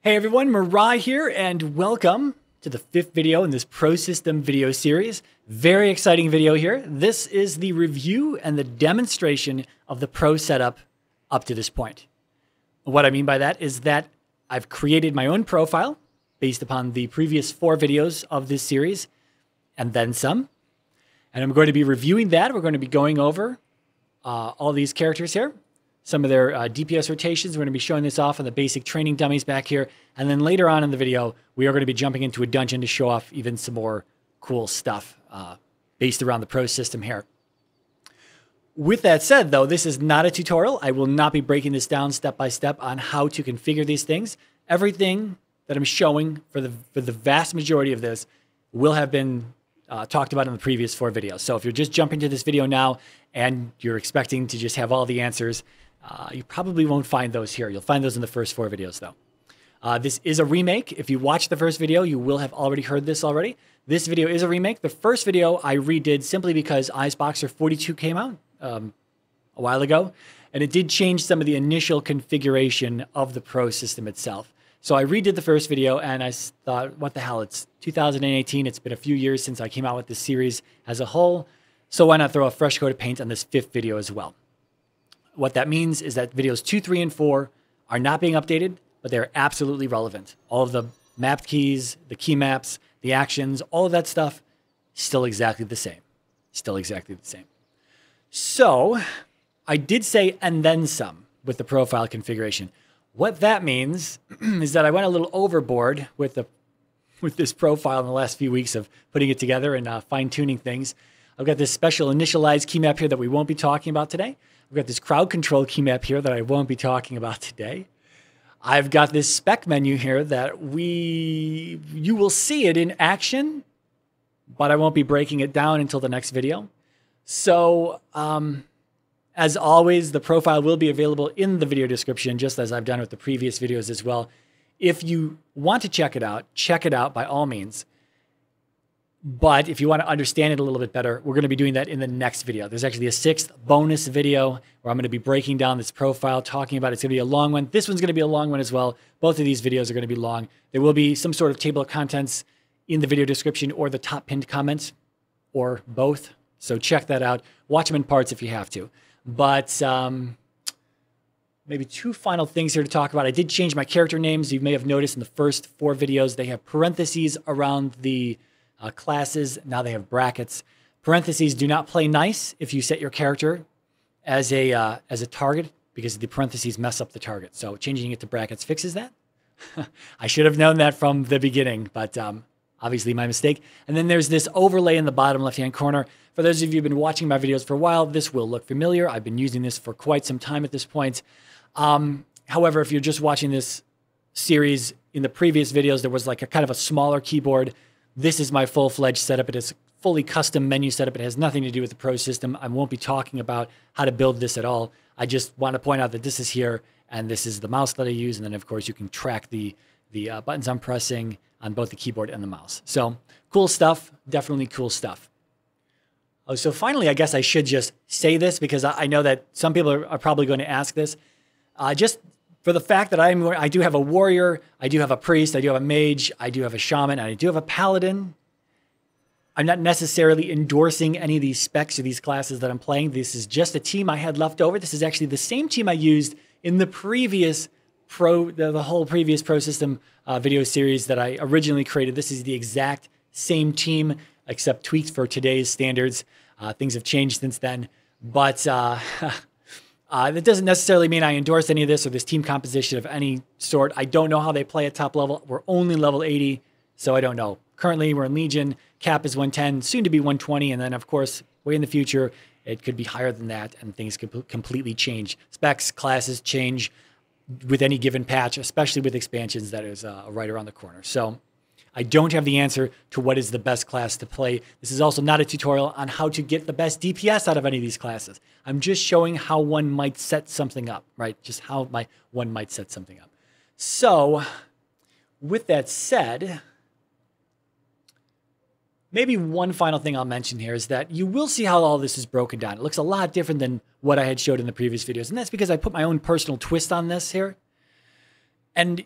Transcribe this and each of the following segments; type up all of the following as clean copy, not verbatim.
Hey everyone, Mirai here, and welcome to the fifth video in this Pro System video series. Very exciting video here. This is the review and the demonstration of the Pro setup up to this point. What I mean by that is that I've created my own profile based upon the previous 4 videos of this series, and then some. And I'm going to be reviewing that. We're going to be going over all these characters here. Some of their DPS rotations. We're going to be showing this off on the basic training dummies back here. And then later on in the video, we are going to be jumping into a dungeon to show off even some more cool stuff based around the Pro system here. With that said, though, this is not a tutorial. I will not be breaking this down step by step on how to configure these things. Everything that I'm showing for the vast majority of this will have been talked about in the previous 4 videos. So if you're just jumping to this video now and you're expecting to just have all the answers, you probably won't find those here. You'll find those in the first 4 videos, though. This is a remake. If you watched the first video, you will have already heard this already. This video is a remake. The first video I redid simply because Iceboxer 42 came out a while ago, and it did change some of the initial configuration of the Pro system itself. So I redid the first video, and I thought, what the hell? It's 2018. It's been a few years since I came out with this series as a whole, so why not throw a fresh coat of paint on this 5th video as well? What that means is that videos 2, 3, and 4 are not being updated, but they're absolutely relevant. All of the mapped keys, the key maps, the actions, all of that stuff, still exactly the same. Still exactly the same. So I did say and then some with the profile configuration. What that means is that I went a little overboard with this profile in the last few weeks of putting it together and fine-tuning things. I've got this special initialized key map here that we won't be talking about today. I've got this crowd control key map here that I won't be talking about today. I've got this spec menu here that you will see it in action, but I won't be breaking it down until the next video. So, as always, the profile will be available in the video description, just as I've done with the previous videos as well. If you want to check it out by all means. But if you want to understand it a little bit better, we're going to be doing that in the next video. There's actually a 6th bonus video where I'm going to be breaking down this profile, talking about it. It's going to be a long one. This one's going to be a long one as well. Both of these videos are going to be long. There will be some sort of table of contents in the video description or the top pinned comments, or both. So check that out. Watch them in parts if you have to. But maybe 2 final things here to talk about. I did change my character names. You may have noticed in the first 4 videos, they have parentheses around the classes. Now they have brackets. Parentheses do not play nice if you set your character as a target, because the parentheses mess up the target. So changing it to brackets fixes that. I should have known that from the beginning, but obviously my mistake. And then there's this overlay in the bottom left-hand corner. For those of you who've been watching my videos for a while, this will look familiar. I've been using this for quite some time at this point. However, if you're just watching this series, in the previous videos, there was like a kind of a smaller keyboard. This is my full-fledged setup. It is fully custom menu setup. It has nothing to do with the Pro system. I won't be talking about how to build this at all. I just want to point out that this is here, and this is the mouse that I use. And then, of course, you can track the buttons I'm pressing on both the keyboard and the mouse. So cool stuff. Definitely cool stuff. Oh, so finally, I guess I should just say this, because I know that some people are probably going to ask this. Just for the fact that I do have a warrior, I do have a priest, I do have a mage, I do have a shaman, and I do have a paladin. I'm not necessarily endorsing any of these specs or these classes that I'm playing. This is just a team I had left over. This is actually the same team I used in the previous the whole previous Pro system video series that I originally created. This is the exact same team, except tweaked for today's standards. Things have changed since then, but that doesn't necessarily mean I endorse any of this or this team composition of any sort. I don't know how they play at top level. We're only level 80, so I don't know. Currently, we're in Legion. Cap is 110, soon to be 120, and then, of course, way in the future, it could be higher than that, and things could completely change. Specs, classes change with any given patch, especially with expansions that is right around the corner. So I don't have the answer to what is the best class to play. This is also not a tutorial on how to get the best DPS out of any of these classes. I'm just showing how one might set something up, right? Just how one might set something up. So with that said, maybe one final thing I'll mention here is that you will see how all this is broken down. It looks a lot different than what I had showed in the previous videos. And that's because I put my own personal twist on this here. And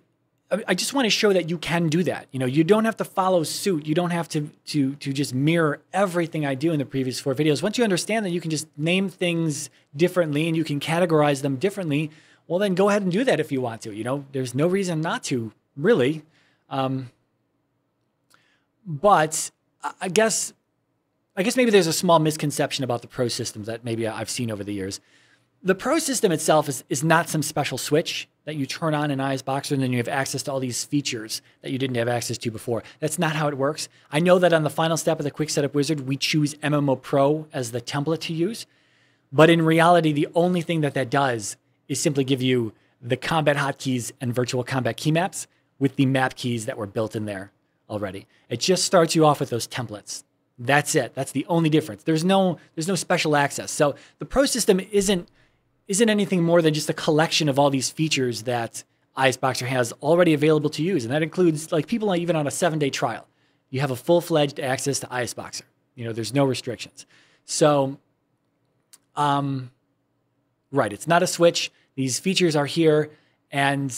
I just want to show that you can do that. You know, you don't have to follow suit. You don't have to just mirror everything I do in the previous 4 videos. Once you understand that you can just name things differently and you can categorize them differently, well, then go ahead and do that if you want to. You know, there's no reason not to, really. But I guess maybe there's a small misconception about the Pro systems that maybe I've seen over the years. The Pro system itself is not some special switch that you turn on in ISBoxer and then you have access to all these features that you didn't have access to before. That's not how it works. I know that on the final step of the Quick Setup Wizard, we choose MMO Pro as the template to use. But in reality, the only thing that does is simply give you the combat hotkeys and virtual combat key maps with the map keys that were built in there already. It just starts you off with those templates. That's it. That's the only difference. There's no special access. So the Pro system isn't anything more than just a collection of all these features that ISBoxer has already available to use. And that includes, like, people even on a 7-day trial. You have a full-fledged access to ISBoxer. You know, there's no restrictions. So, right, it's not a switch. These features are here, and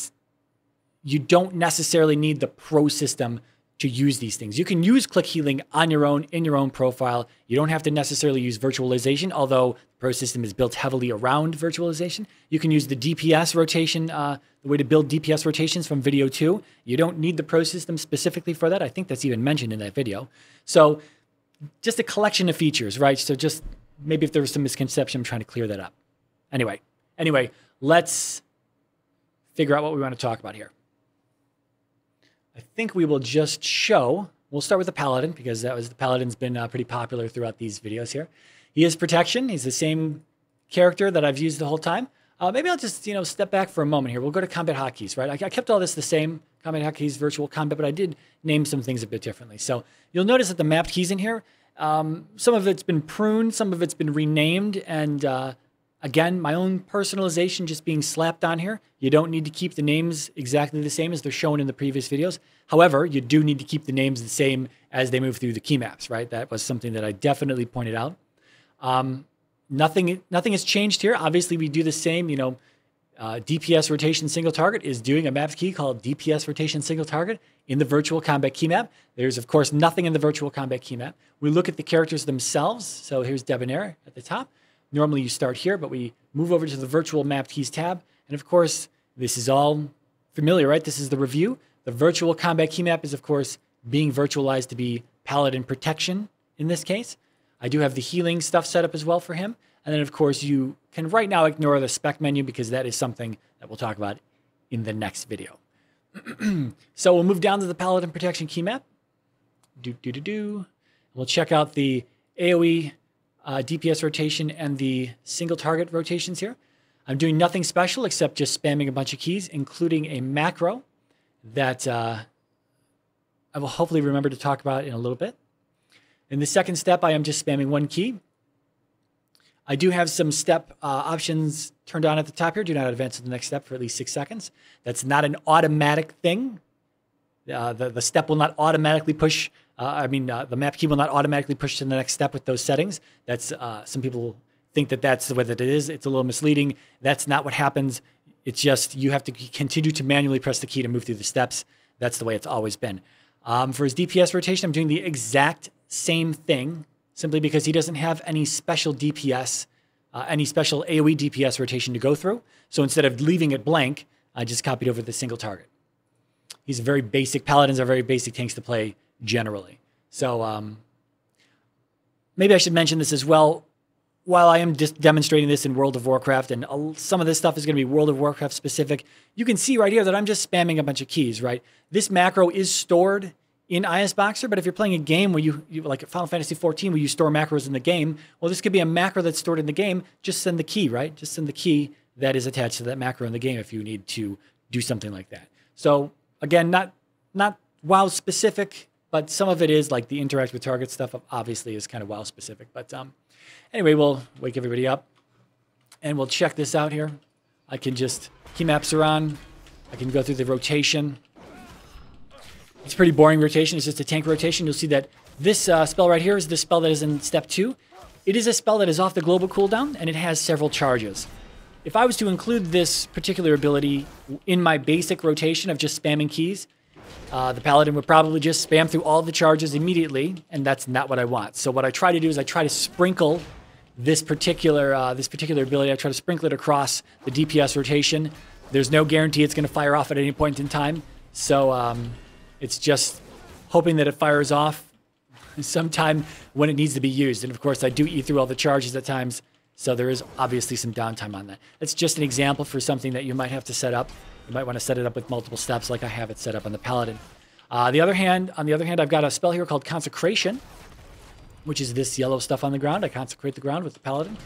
you don't necessarily need the Pro system to use these things. You can use click healing on your own, in your own profile. You don't have to necessarily use virtualization, although the Pro system is built heavily around virtualization. You can use the DPS rotation, the way to build DPS rotations from video 2. You don't need the Pro system specifically for that. I think that's even mentioned in that video. So just a collection of features, right? So just maybe if there was some misconception, I'm trying to clear that up. Anyway, let's figure out what we want to talk about here. I think we will just show, we'll start with the Paladin because the Paladin's been pretty popular throughout these videos here. He is protection. He's the same character that I've used the whole time. Maybe I'll just, step back for a moment here. We'll go to combat hotkeys, right? I kept all this the same, combat hotkeys, virtual combat, but I did name some things a bit differently. So you'll notice that the mapped keys in here, some of it's been pruned, some of it's been renamed, and again, my own personalization just being slapped on here. You don't need to keep the names exactly the same as they're shown in the previous videos. However, you do need to keep the names the same as they move through the key maps, right? That was something that I definitely pointed out. Nothing has changed here. Obviously, we do the same, DPS rotation single target is doing a maps key called DPS rotation single target in the virtual combat key map. There's, of course, nothing in the virtual combat key map. We look at the characters themselves. So here's Debonair at the top. Normally you start here, but we move over to the virtual mapped keys tab. And of course, this is all familiar, right? This is the review. The virtual combat key map is, of course, being virtualized to be Paladin protection in this case. I do have the healing stuff set up as well for him. And then, of course, you can right now ignore the spec menu because that is something that we'll talk about in the next video. So we'll move down to the Paladin protection key map. We'll check out the AoE DPS rotation and the single target rotations here. I'm doing nothing special except just spamming a bunch of keys, including a macro that I will hopefully remember to talk about in a little bit. In the second step, I am just spamming one key. I do have some step options turned on at the top here. Do not advance to the next step for at least 6 seconds. That's not an automatic thing. The step will not automatically push. The map key will not automatically push to the next step with those settings. That's some people think that that's the way that it is. It's a little misleading. That's not what happens. It's just you have to continue to manually press the key to move through the steps. That's the way it's always been. For his DPS rotation, I'm doing the exact same thing, simply because he doesn't have any special DPS, any special AoE DPS rotation to go through. So instead of leaving it blank, I just copied over the single target. He's a very basic, Paladins are very basic tanks to play generally. So maybe I should mention this as well. While I am just demonstrating this in World of Warcraft, and some of this stuff is going to be World of Warcraft specific, you can see right here that I'm just spamming a bunch of keys, right? This macro is stored in ISBoxer, but if you're playing a game where you like Final Fantasy XIV, where you store macros in the game, well, this could be a macro that's stored in the game. Just send the key, right? Just send the key that is attached to that macro in the game if you need to do something like that. So again, not WoW specific, but some of it is, like the interact with target stuff obviously is kind of WoW specific. But anyway, we'll wake everybody up and we'll check this out here. I can just, key maps are on. I can go through the rotation. It's pretty boring rotation. It's just a tank rotation. You'll see that this spell right here is the spell that is in step 2. It is a spell that is off the global cooldown and it has several charges. if I was to include this particular ability in my basic rotation of just spamming keys, the Paladin would probably just spam through all the charges immediately, and that's not what I want. So what I try to do is I try to sprinkle this particular ability. I try to sprinkle it across the DPS rotation. There's no guarantee it's going to fire off at any point in time, so it's just hoping that it fires off sometime when it needs to be used. And of course, I do eat through all the charges at times, so there is obviously some downtime on that. It's just an example for something that you might have to set up. You might want to set it up with multiple steps like I have it set up on the Paladin. On the other hand, I've got a spell here called Consecration, which is this yellow stuff on the ground. I consecrate the ground with the Paladin.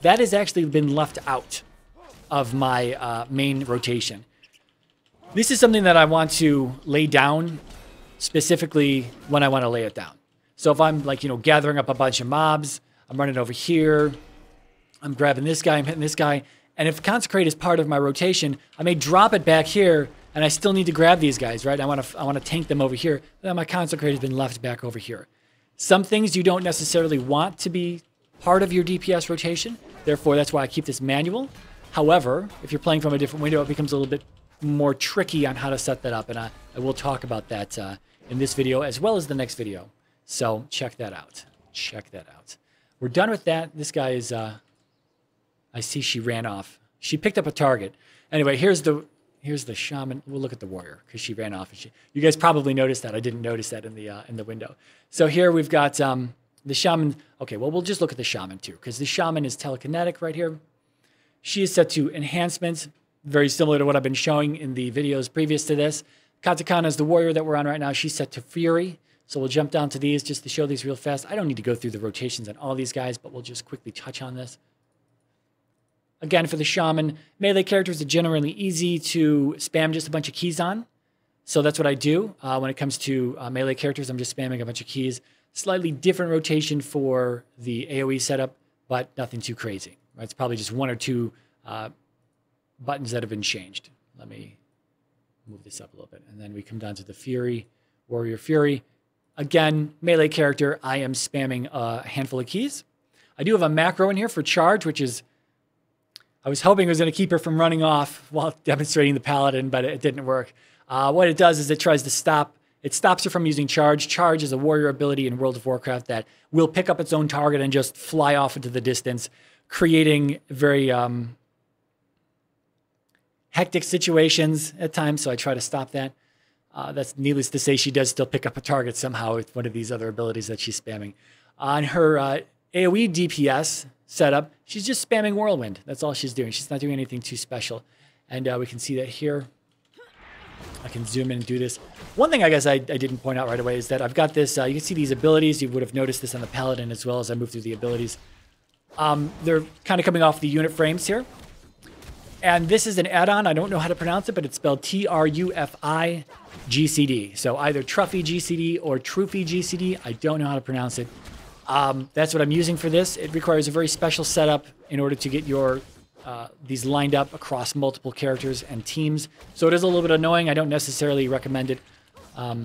That has actually been left out of my main rotation. This is something that I want to lay down specifically when I want to lay it down. So if I'm like, gathering up a bunch of mobs, I'm running over here, I'm grabbing this guy, I'm hitting this guy, and if Consecrate is part of my rotation, I may drop it back here, and I still need to grab these guys, right? I want to tank them over here. Then my Consecrate has been left back over here. Some things you don't necessarily want to be part of your DPS rotation. Therefore, that's why I keep this manual. However, if you're playing from a different window, it becomes a little bit more tricky on how to set that up, and I will talk about that in this video as well as the next video. So check that out. Check that out. We're done with that. This guy is... I see she ran off. She picked up a target. Anyway, here's the shaman. We'll look at the warrior because she ran off. And you guys probably noticed that. I didn't notice that in the window. So here we've got the shaman. Okay, well, we'll just look at the shaman too because the shaman is telekinetic right here. She is set to enhancements, very similar to what I've been showing in the videos previous to this. Katakana is the warrior that we're on right now. She's set to fury. So we'll jump down to these just to show these real fast. I don't need to go through the rotations on all these guys, but we'll just quickly touch on this. Again, for the shaman, melee characters are generally easy to spam just a bunch of keys on. So that's what I do. When it comes to melee characters, I'm just spamming a bunch of keys. Slightly different rotation for the AoE setup, but nothing too crazy. Right? It's probably just one or two buttons that have been changed. Let me move this up a little bit. And then we come down to the Fury, Warrior Fury. Again, melee character, I am spamming a handful of keys. I do have a macro in here for charge, which is... I was hoping it was going to keep her from running off while demonstrating the Paladin, but it didn't work. What it does is it tries to stop. It stops her from using charge. Charge is a warrior ability in World of Warcraft that will pick up its own target and just fly off into the distance, creating very hectic situations at times, so I try to stop that. That's needless to say, she does still pick up a target somehow with one of these other abilities that she's spamming. On her AoE DPS setup, she's just spamming Whirlwind. That's all she's doing. She's not doing anything too special. And we can see that here. I can zoom in and do this. One thing I guess I didn't point out right away is that I've got this, you can see these abilities. You would have noticed this on the Paladin as well as I move through the abilities. They're kind of coming off the unit frames here. And this is an add-on. I don't know how to pronounce it, but it's spelled Trufi GCD. So either Truffy GCD or Trufi GCD. I don't know how to pronounce it. That's what I'm using for this. It requires a very special setup in order to get your these lined up across multiple characters and teams. So it is a little bit annoying. I don't necessarily recommend it. Not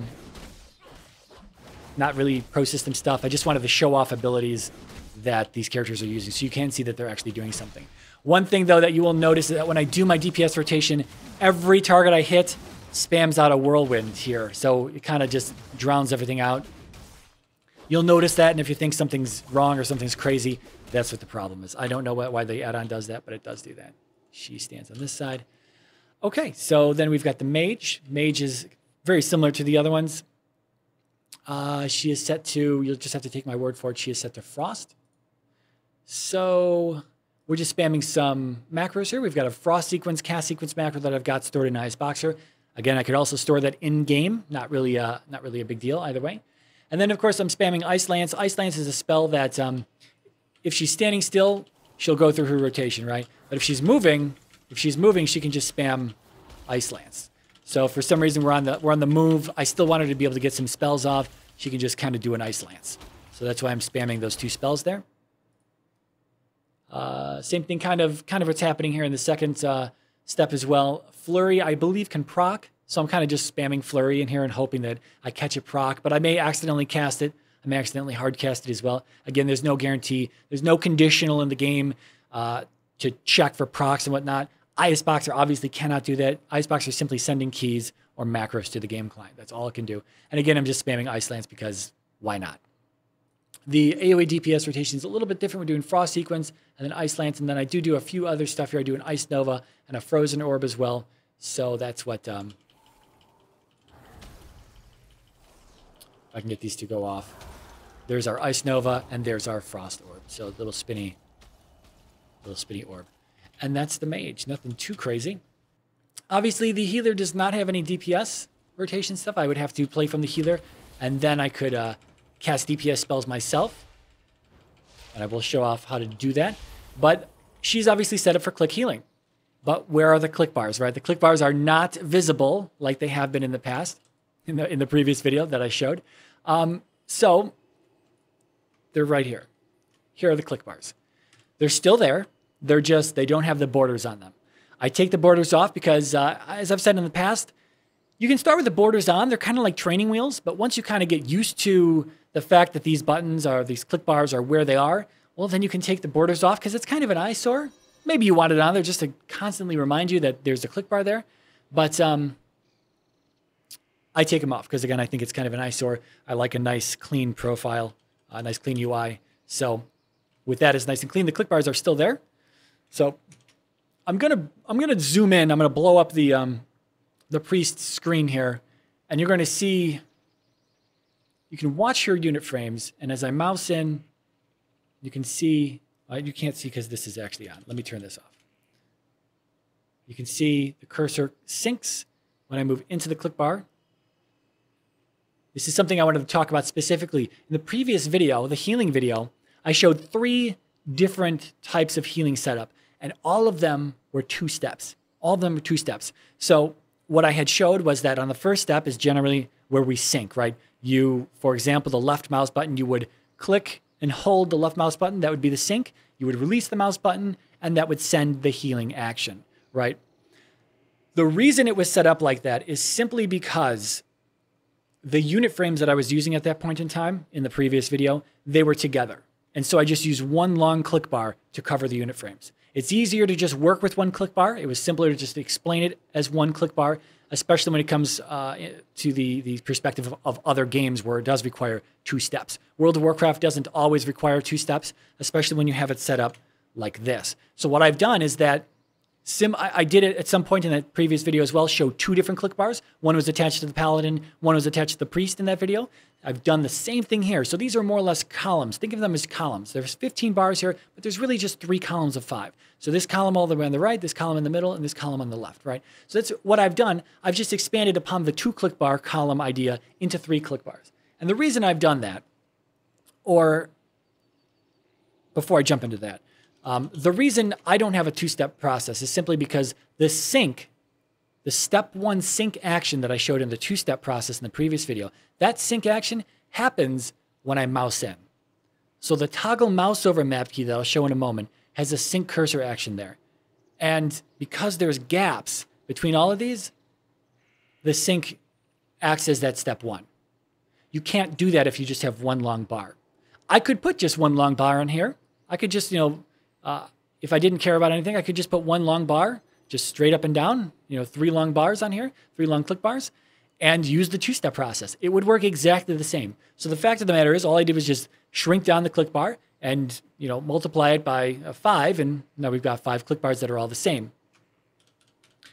really pro system stuff. I just wanted to show off abilities that these characters are using so you can see that they're actually doing something. One thing, though, that you will notice is that when I do my DPS rotation, every target I hit spams out a Whirlwind here. So it kind of just drowns everything out. You'll notice that, and if you think something's wrong or something's crazy, that's what the problem is. I don't know why the add-on does that, but it does do that. She stands on this side. Okay, so then we've got the Mage. Mage is very similar to the other ones. She is set to, you'll just have to take my word for it, she is set to Frost. So we're just spamming some macros here. We've got a Frost sequence, cast sequence macro that I've got stored in Iceboxer. Again, I could also store that in-game. Not really a big deal either way. And then, of course, I'm spamming Ice Lance. Ice Lance is a spell that if she's standing still, she'll go through her rotation, right? But if she's moving, she can just spam Ice Lance. So for some reason, we're on the move. I still want her to be able to get some spells off. She can just kind of do an Ice Lance. So that's why I'm spamming those two spells there. Same thing, kind of what's happening here in the second step as well. Flurry, I believe, can proc. So I'm kind of just spamming Flurry in here and hoping that I catch a proc, but I may accidentally cast it. I may accidentally hard cast it as well. Again, there's no guarantee. There's no conditional in the game. to check for procs and whatnot. Iceboxer obviously cannot do that. Iceboxer is simply sending keys or macros to the game client. That's all it can do. And again, I'm just spamming Ice Lance because why not? The AoE DPS rotation is a little bit different. We're doing Frost Sequence and then Ice Lance, and then I do a few other stuff here. I do an Ice Nova and a Frozen Orb as well. So that's what... I can get these to go off. There's our Ice Nova, and there's our Frost Orb. So little spinny orb. And that's the mage. Nothing too crazy. Obviously, the healer does not have any DPS rotation stuff. I would have to play from the healer, and then I could cast DPS spells myself. And I will show off how to do that. But she's obviously set up for click healing. But where are the click bars, right? The click bars are not visible like they have been in the past, in the previous video that I showed. So they're right here. Here are the click bars. They're still there. They don't have the borders on them. I take the borders off because, as I've said in the past, you can start with the borders on. They're kind of like training wheels, but once you kind of get used to the fact that these buttons or these click bars are where they are, well, then you can take the borders off because it's kind of an eyesore. Maybe you want it on there just to constantly remind you that there's a click bar there. But I take them off because, again, I think it's kind of an eyesore. I like a nice, clean profile, a nice, clean UI. So with that, it's nice and clean. The click bars are still there. So I'm gonna zoom in. I'm gonna blow up the priest screen here, and you're going to see. You can watch your unit frames, and as I mouse in, you can see. You can't see because this is actually on. Let me turn this off. You can see the cursor syncs when I move into the click bar. This is something I wanted to talk about specifically. In the previous video, the healing video, I showed 3 different types of healing setup, and all of them were 2 steps. All of them were 2 steps. So what I had showed was that on the first step is generally where we sync, right? For example, the left mouse button, you would click and hold the left mouse button. That would be the sync. You would release the mouse button, and that would send the healing action, right? The reason it was set up like that is simply because the unit frames that I was using at that point in time in the previous video, they were together. And so I just used one long click bar to cover the unit frames. It's easier to just work with one click bar. It was simpler to just explain it as one click bar, especially when it comes to the perspective of other games where it does require 2 steps. World of Warcraft doesn't always require 2 steps, especially when you have it set up like this. So what I've done is that I did it at some point in that previous video as well, show 2 different click bars. One was attached to the Paladin, one was attached to the Priest in that video. I've done the same thing here. So these are more or less columns. Think of them as columns. There's 15 bars here, but there's really just 3 columns of 5. So this column all the way on the right, this column in the middle, and this column on the left, right? So that's what I've done. I've just expanded upon the 2 click bar column idea into 3 click bars. And the reason I've done that, or before I jump into that, the reason I don't have a 2-step process is simply because the sync, the step 1 sync action that I showed in the 2-step process in the previous video, that sync action happens when I mouse in. So the toggle mouse over map key that I'll show in a moment has a sync cursor action there. And because there's gaps between all of these, the sync acts as that step 1. You can't do that if you just have one long bar. I could put just one long bar on here. I could just, if I didn't care about anything, I could just put one long bar, just straight up and down, 3 long bars on here, 3 long click bars, and use the 2-step process. It would work exactly the same. So the fact of the matter is, all I did was just shrink down the click bar and, multiply it by 5, and now we've got 5 click bars that are all the same.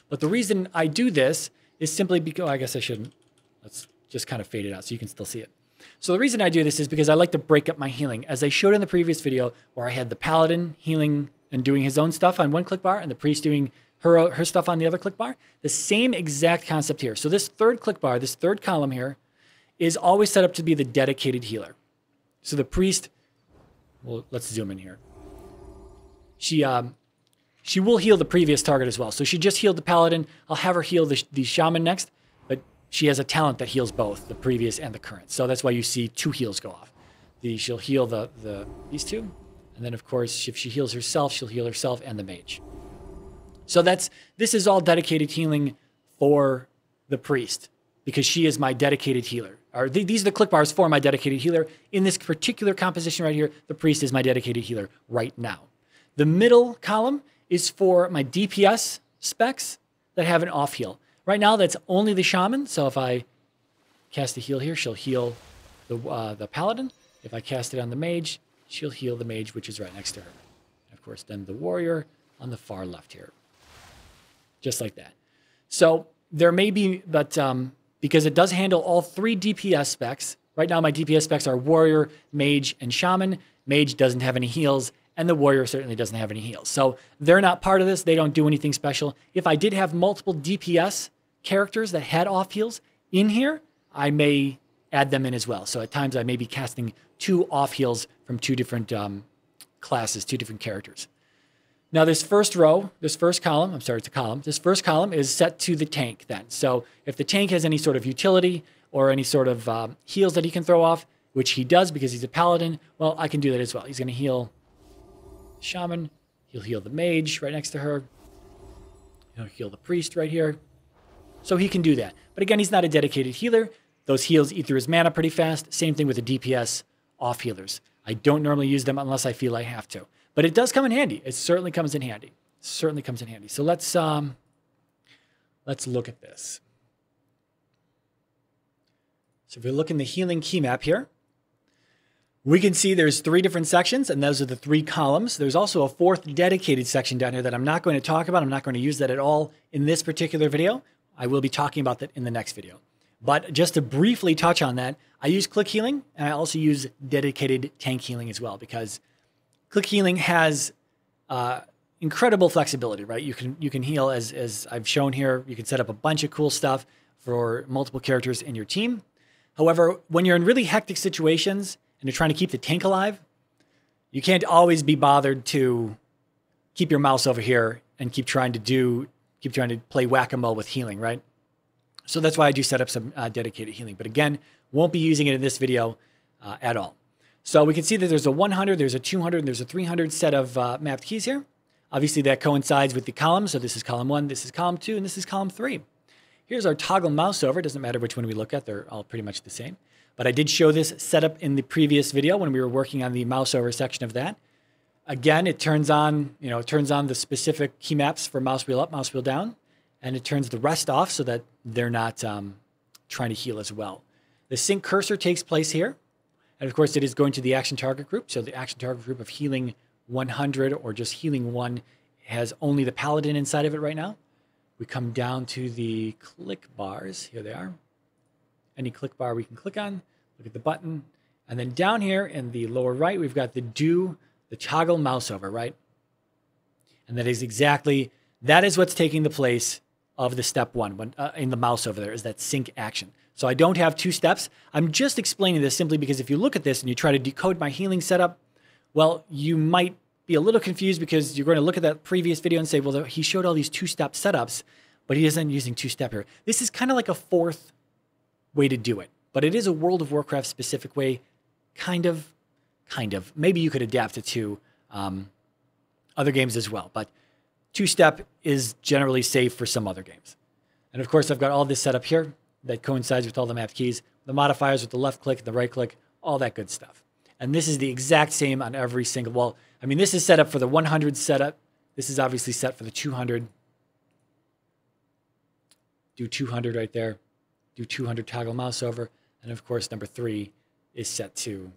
But the reason I do this is simply because, I guess I shouldn't. Let's just kind of fade it out so you can still see it. So the reason I do this is because I like to break up my healing. As I showed in the previous video where I had the Paladin healing and doing his own stuff on one click bar and the Priest doing her stuff on the other click bar, the same exact concept here. So this 3rd click bar, this 3rd column here, is always set up to be the dedicated healer. So the Priest, well, let's zoom in here. She will heal the previous target as well. So she just healed the Paladin. I'll have her heal the Shaman next, but she has a talent that heals both the previous and the current. So that's why you see 2 heals go off. She'll heal these 2, and then of course, if she heals herself, she'll heal herself and the mage. So this is all dedicated healing for the Priest because she is my dedicated healer. These are the click bars for my dedicated healer. In this particular composition right here, the Priest is my dedicated healer right now. The middle column is for my DPS specs that have an off heal. Right now, that's only the Shaman. So if I cast a heal here, she'll heal the Paladin. If I cast it on the Mage, she'll heal the Mage, which is right next to her. And of course, then the Warrior on the far left here. Just like that. So there may be, but because it does handle all 3 DPS specs, right now my DPS specs are Warrior, Mage, and Shaman. Mage doesn't have any heals, and the Warrior certainly doesn't have any heals. So they're not part of this. They don't do anything special. If I did have multiple DPS characters that had off heals in here, I may add them in as well. So at times I may be casting 2 off heals from 2 different classes, 2 different characters. Now this first row, this first column, I'm sorry, it's a column. This first column is set to the tank then. So if the tank has any sort of utility or any sort of heals that he can throw off, which he does because he's a Paladin, well, I can do that as well. He's going to heal Shaman. He'll heal the Mage right next to her. He'll heal the Priest right here. So he can do that. But again, he's not a dedicated healer. Those heals eat through his mana pretty fast. Same thing with the DPS off healers. I don't normally use them unless I feel I have to. But it does come in handy. It certainly comes in handy. Certainly comes in handy. So let's look at this. So if we look in the healing key map here, we can see there's 3 different sections, and those are the 3 columns. There's also a 4th dedicated section down here that I'm not going to talk about. I'm not going to use that at all in this particular video. I will be talking about that in the next video. But just to briefly touch on that, I use click healing, and I also use dedicated tank healing as well, because click healing has incredible flexibility, right? You can heal as I've shown here. You can set up a bunch of cool stuff for multiple characters in your team. However, when you're in really hectic situations and you're trying to keep the tank alive, you can't always be bothered to keep your mouse over here and keep trying to play whack-a-mole with healing, right? So that's why I do set up some dedicated healing. But again, won't be using it in this video at all. So we can see that there's a 100, there's a 200, and there's a 300 set of mapped keys here. Obviously, that coincides with the columns. So this is column 1, this is column 2, and this is column 3. Here's our toggle mouse over. It doesn't matter which one we look at. They're all pretty much the same. But I did show this setup in the previous video when we were working on the mouse over section of that. Again, it turns on, it turns on the specific key maps for mouse wheel up, mouse wheel down, and it turns the rest off so that they're not trying to heal as well. The sync cursor takes place here. And of course, it is going to the action target group. So the action target group of healing 100 or just healing 1 has only the Paladin inside of it right now. We come down to the click bars. Here they are. Any click bar we can click on. Look at the button. And then down here in the lower right, we've got the toggle mouse over, right? And that is what's taking the place of the step 1 in the mouse over there, is that sync action. So I don't have 2 steps. I'm just explaining this simply because if you look at this and you try to decode my healing setup, well, you might be a little confused because you're going to look at that previous video and say, well, he showed all these 2-step setups, but he isn't using 2-step here. This is kind of like a 4th way to do it, but it is a World of Warcraft specific way, kind of. Maybe you could adapt it to other games as well, but 2-step is generally safe for some other games. And of course, I've got all this set up here that coincides with all the mapped keys, the modifiers with the left click, the right click, all that good stuff. And this is the exact same on every single, well, I mean, this is set up for the 100 setup. This is obviously set for the 200. Do 200 right there. Do 200 toggle mouse over. And of course, number 3 is set to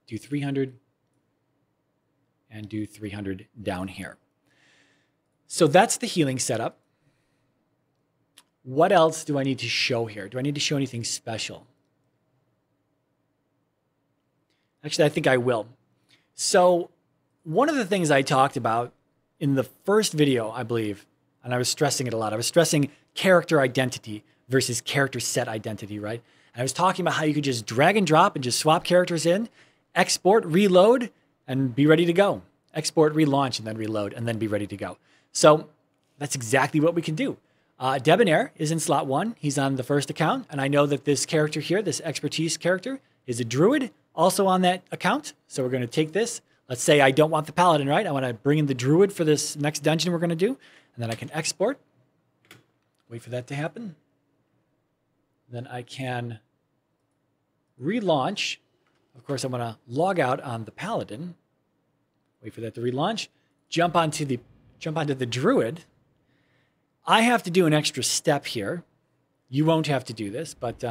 do 300 and do 300 down here. So that's the healing setup. What else do I need to show here? Do I need to show anything special? Actually, I think I will. So one of the things I talked about in the first video, I believe, and I was stressing it a lot, I was stressing character identity versus character set identity, right? And I was talking about how you could just drag and drop and just swap characters in, export, reload, and be ready to go. Export, relaunch, and then reload, and then be ready to go. So that's exactly what we can do. Debonair is in slot 1. He's on the first account. And I know that this character here, this expertise character, is a druid also on that account. So we're going to take this. Let's say I don't want the paladin, right? I want to bring in the druid for this next dungeon we're going to do. And then I can export. Wait for that to happen. Then I can relaunch. Of course, I'm going to log out on the paladin. Wait for that to relaunch. jump onto the druid, I have to do an extra step here. You won't have to do this, but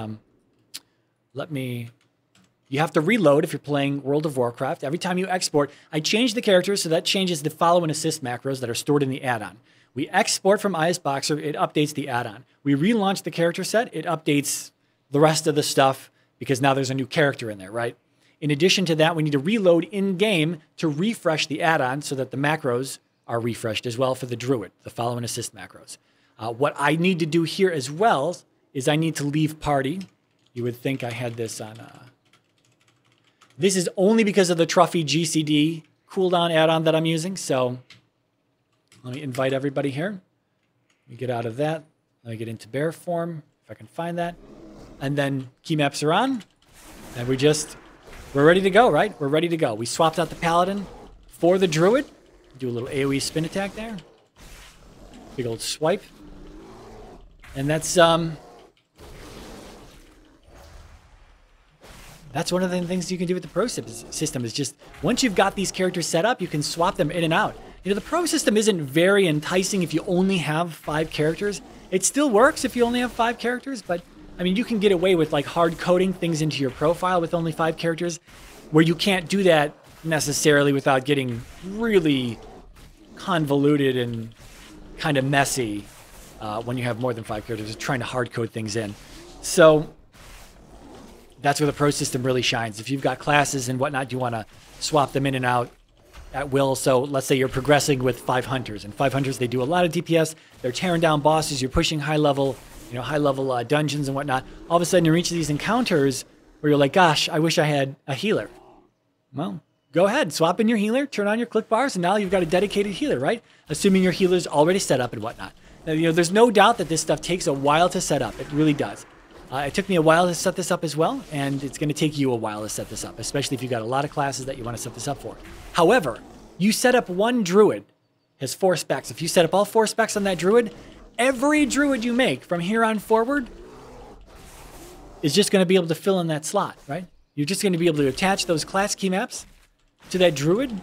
you have to reload if you're playing World of Warcraft. Every time you export, I change the characters, so that changes the follow and assist macros that are stored in the add-on. We export from ISBoxer, it updates the add-on. We relaunch the character set, it updates the rest of the stuff because now there's a new character in there, right? In addition to that, we need to reload in-game to refresh the add-on so that the macros are refreshed as well for the druid, the follow and assist macros. What I need to do here as well is I need to leave party. You would think I had this on... This is only because of the Trophy GCD cooldown add-on that I'm using. So let me invite everybody here. Let me get out of that. Let me get into bear form, if I can find that. And then key maps are on. And we're ready to go, right? We're ready to go. We swapped out the paladin for the druid. Do a little AoE spin attack there. Big old swipe. And that's one of the things you can do with the Pro system is just, once you've got these characters set up, you can swap them in and out. You know, the Pro system isn't very enticing if you only have 5 characters. It still works if you only have 5 characters, but I mean, you can get away with like hard coding things into your profile with only 5 characters, where you can't do that necessarily without getting really convoluted and kind of messy when you have more than 5 characters, trying to hard code things in. So that's where the Pro system really shines. If you've got classes and whatnot, you want to swap them in and out at will. So let's say you're progressing with 5 hunters, and 5 hunters, they do a lot of DPS. They're tearing down bosses. You're pushing high level dungeons and whatnot. All of a sudden, you reach these encounters where you're like, gosh, I wish I had a healer. Well, go ahead, swap in your healer, turn on your click bars, and now you've got a dedicated healer, right? Assuming your healer's already set up and whatnot. Now, you know, there's no doubt that this stuff takes a while to set up. It really does. It took me a while to set this up as well, and it's going to take you a while to set this up, especially if you've got a lot of classes that you want to set this up for. However, you set up one druid, has 4 specs. If you set up all 4 specs on that druid, every druid you make from here on forward is just going to be able to fill in that slot, right? You're just going to be able to attach those class key maps to that druid,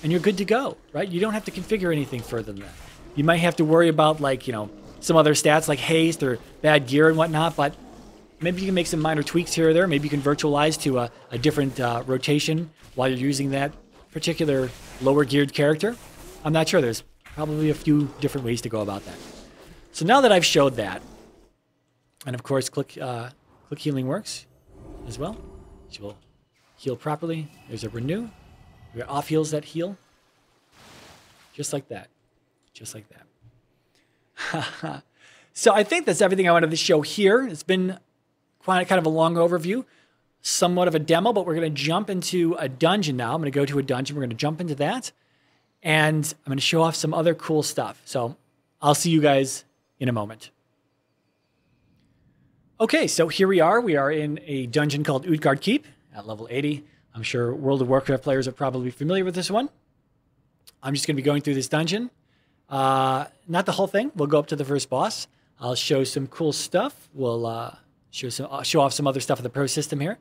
and you're good to go, right? You don't have to configure anything further than that. You might have to worry about, like, you know, some other stats like haste or bad gear and whatnot, but maybe you can make some minor tweaks here or there. Maybe you can virtualize to a different rotation while you're using that particular lower geared character. I'm not sure. There's probably a few different ways to go about that. So now that I've showed that, and of course click healing works as well. So we'll heal properly. There's a renew. We got off heals that heal. Just like that. Just like that. So I think that's everything I wanted to show here. It's been quite kind of a long overview, somewhat of a demo, but we're going to jump into a dungeon now. I'm going to go to a dungeon. We're going to jump into that, and I'm going to show off some other cool stuff. So I'll see you guys in a moment. Okay, so here we are. We are in a dungeon called Utgard Keep at level 80. I'm sure World of Warcraft players are probably familiar with this one. I'm just going to be going through this dungeon. Not the whole thing. We'll go up to the first boss. I'll show some cool stuff. We'll show off some other stuff of the Pro system here.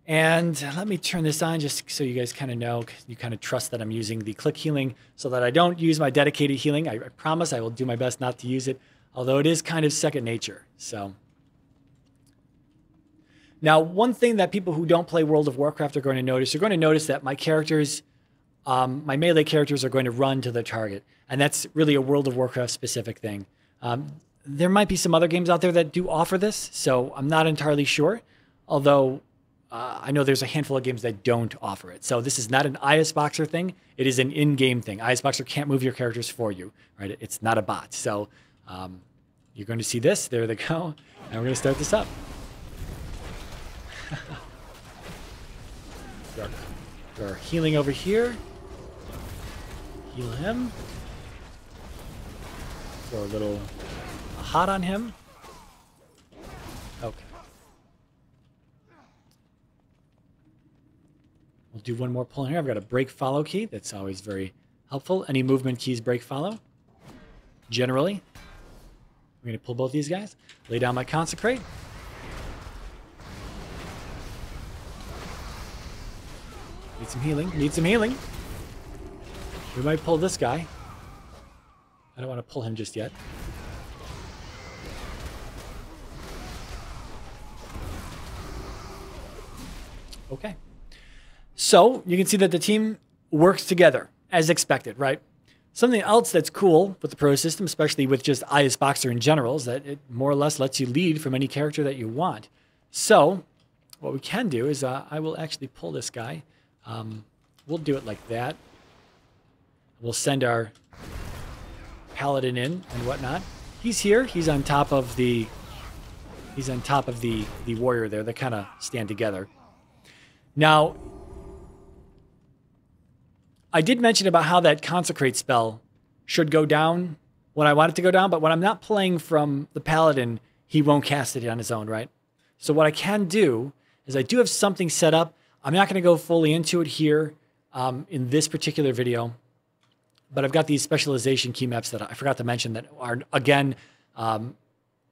And let me turn this on just so you guys kind of know, you kind of trust that I'm using the click healing so that I don't use my dedicated healing. I promise I will do my best not to use it, although it is kind of second nature. So now, one thing that people who don't play World of Warcraft are going to notice, you're going to notice that my characters, my melee characters are going to run to the target. And that's really a World of Warcraft specific thing. There might be some other games out there that do offer this, so I'm not entirely sure. Although I know there's a handful of games that don't offer it. So this is not an ISBoxer thing. It is an in-game thing. ISBoxer can't move your characters for you, right? It's not a bot. So you're going to see this. There they go. And we're going to start this up. We're healing over here. Heal him. Throw a little hot on him. Okay. We'll do one more pull in here. I've got a break follow key. That's always very helpful. Any movement keys break follow. Generally. I'm going to pull both these guys. Lay down my consecrate. Need some healing. Need some healing. We might pull this guy. I don't want to pull him just yet. Okay. So you can see that the team works together as expected, right? Something else that's cool with the Pro system, especially with just Iceboxer in general, is that it more or less lets you lead from any character that you want. So what we can do is I will actually pull this guy. We'll do it like that. We'll send our Paladin in and whatnot. He's here. He's on top of the warrior there. They kind of stand together. Now, I did mention about how that Consecrate spell should go down when I want it to go down, but when I'm not playing from the Paladin, he won't cast it on his own, right? So what I can do is I do have something set up. I'm not going to go fully into it here in this particular video, but I've got these specialization key maps that I forgot to mention that are, again,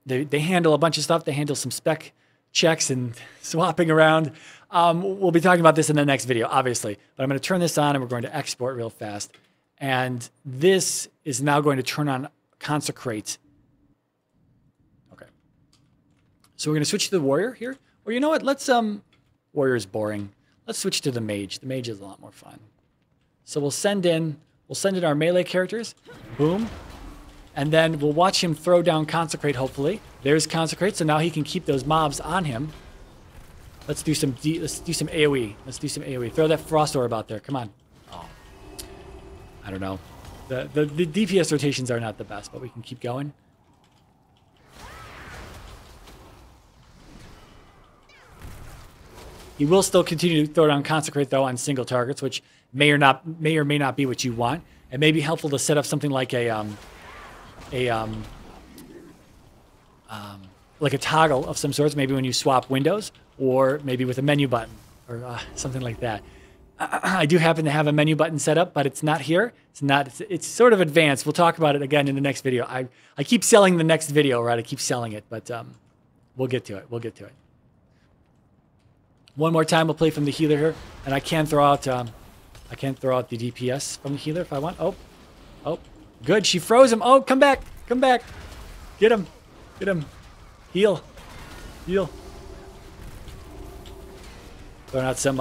they handle a bunch of stuff. They handle some spec checks and swapping around. We'll be talking about this in the next video, obviously. But I'm going to turn this on and we're going to export real fast. And this is now going to turn on Consecrate. Okay. So we're going to switch to the Warrior here. Or you know what? Let's, Warrior is boring. Let's switch to the Mage. The Mage is a lot more fun. So we'll send in our melee characters. Boom. And then we'll watch him throw down Consecrate, hopefully. There's Consecrate, so now he can keep those mobs on him. Let's do some AoE. Let's do some AoE. Throw that Frost Orb out there. Come on. Oh. I don't know. The DPS rotations are not the best, but we can keep going. He will still continue to throw down Consecrate, though, on single targets, which may or may not be what you want. It may be helpful to set up something like like a toggle of some sorts, maybe when you swap windows, or maybe with a menu button, or something like that. I do happen to have a menu button set up, but it's not here. It's sort of advanced. We'll talk about it again in the next video. I keep selling the next video, right? I keep selling it, but we'll get to it. We'll get to it. One more time, we'll play from the healer here, and I can throw out the DPS from the healer if I want. Oh, good. She froze him. Oh, come back, come back. Get him, get him. Heal, heal. Throwing out some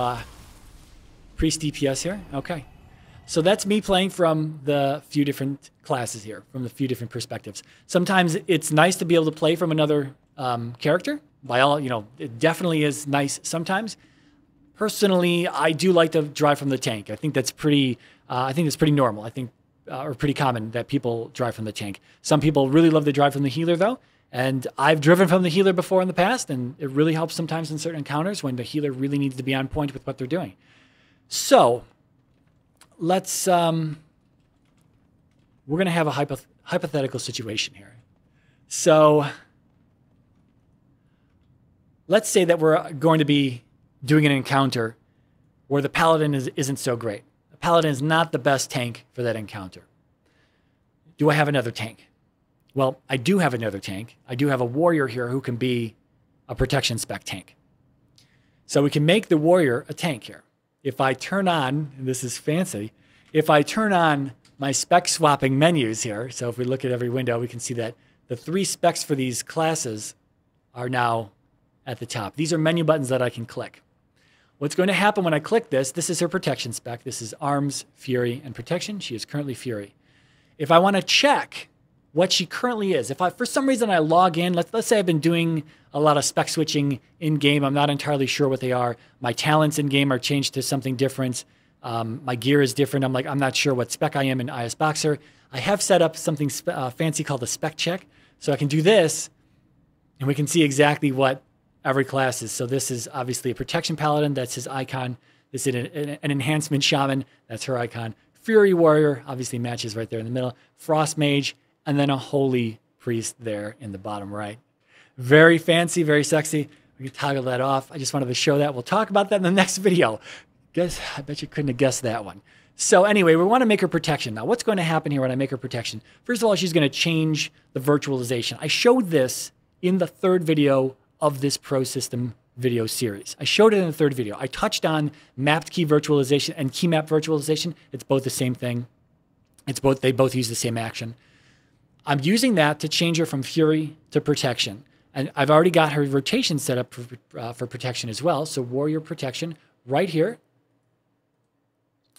priest DPS here. Okay, so that's me playing from the few different classes here, from the few different perspectives. Sometimes it's nice to be able to play from another character. By all, it definitely is nice sometimes. Personally, I do like to drive from the tank. I think that's pretty. I think it's pretty normal. I think, or pretty common that people drive from the tank. Some people really love to drive from the healer, though. And I've driven from the healer before in the past, and it really helps sometimes in certain encounters when the healer really needs to be on point with what they're doing. So let's. We're going to have a hypothetical situation here. So let's say that we're going to be doing an encounter where the Paladin isn't so great. The Paladin is not the best tank for that encounter. Do I have another tank? Well, I do have another tank. I do have a Warrior here who can be a protection spec tank. So we can make the Warrior a tank here. If I turn on, and this is fancy, if I turn on my spec swapping menus here, so if we look at every window, we can see that the 3 specs for these classes are now at the top. These are menu buttons that I can click. What's going to happen when I click this is her protection spec. This is Arms, Fury, and Protection. She is currently Fury. If I want to check what she currently is, if for some reason I log in, let's say I've been doing a lot of spec switching in-game. I'm not entirely sure what they are. My talents in-game are changed to something different. My gear is different. I'm not sure what spec I am in Iceboxer. I have set up something fancy called a spec check. So I can do this, and we can see exactly what every class is. So this is obviously a Protection Paladin. That's his icon. This is an Enhancement Shaman. That's her icon. Fury Warrior obviously matches right there in the middle. Frost Mage, and then a Holy Priest there in the bottom right. Very fancy, very sexy. We can toggle that off. I just wanted to show that. We'll talk about that in the next video. I bet you couldn't have guessed that one. So anyway, we want to make her Protection. Now, what's going to happen here when I make her Protection? First of all, she's going to change the virtualization. I showed this in the 3rd video of this Pro System video series. I showed it in the 3rd video. I touched on mapped key virtualization and key map virtualization. It's both the same thing. They both use the same action. I'm using that to change her from Fury to Protection. And I've already got her rotation set up for Protection as well. So Warrior Protection right here.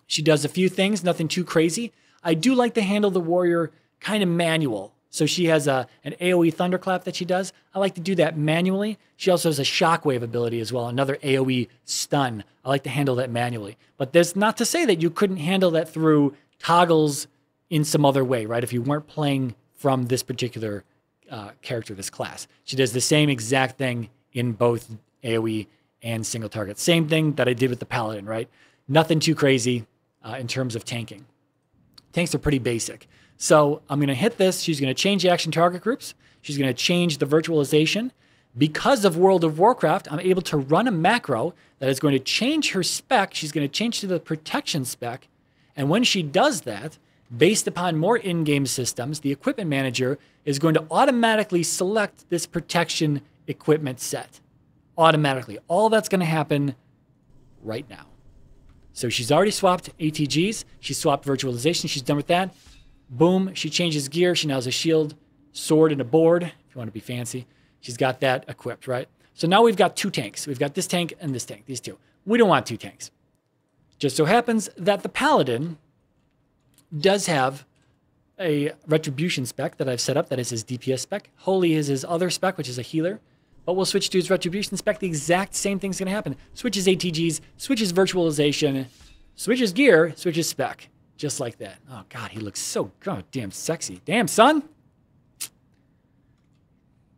She does a few things, nothing too crazy. I do like to handle the Warrior kind of manual. So she has an AoE Thunderclap that she does. I like to do that manually. She also has a Shockwave ability as well, another AoE stun. I like to handle that manually. But there's not to say that you couldn't handle that through toggles in some other way, right? If you weren't playing from this particular character, this class. She does the same exact thing in both AoE and single target. Same thing that I did with the Paladin, right? Nothing too crazy in terms of tanking. Tanks are pretty basic. So I'm going to hit this. She's going to change the action target groups. She's going to change the virtualization. Because of World of Warcraft, I'm able to run a macro that is going to change her spec. She's going to change to the protection spec. And when she does that, based upon more in-game systems, the equipment manager is going to automatically select this protection equipment set. Automatically. All that's going to happen right now. So she's already swapped ATGs. She's swapped virtualization. She's done with that. Boom. She changes gear. She now has a shield, sword, and a board, if you want to be fancy. She's got that equipped, right? So now we've got two tanks. We've got this tank and this tank, these two. We don't want two tanks. Just so happens that the Paladin does have a Retribution spec that I've set up. That is his DPS spec. Holy is his other spec, which is a healer. But we'll switch to his Retribution spec. The exact same thing's going to happen. Switches ATGs, switches virtualization, switches gear, switches spec. Just like that. Oh, God, he looks so goddamn sexy. Damn, son.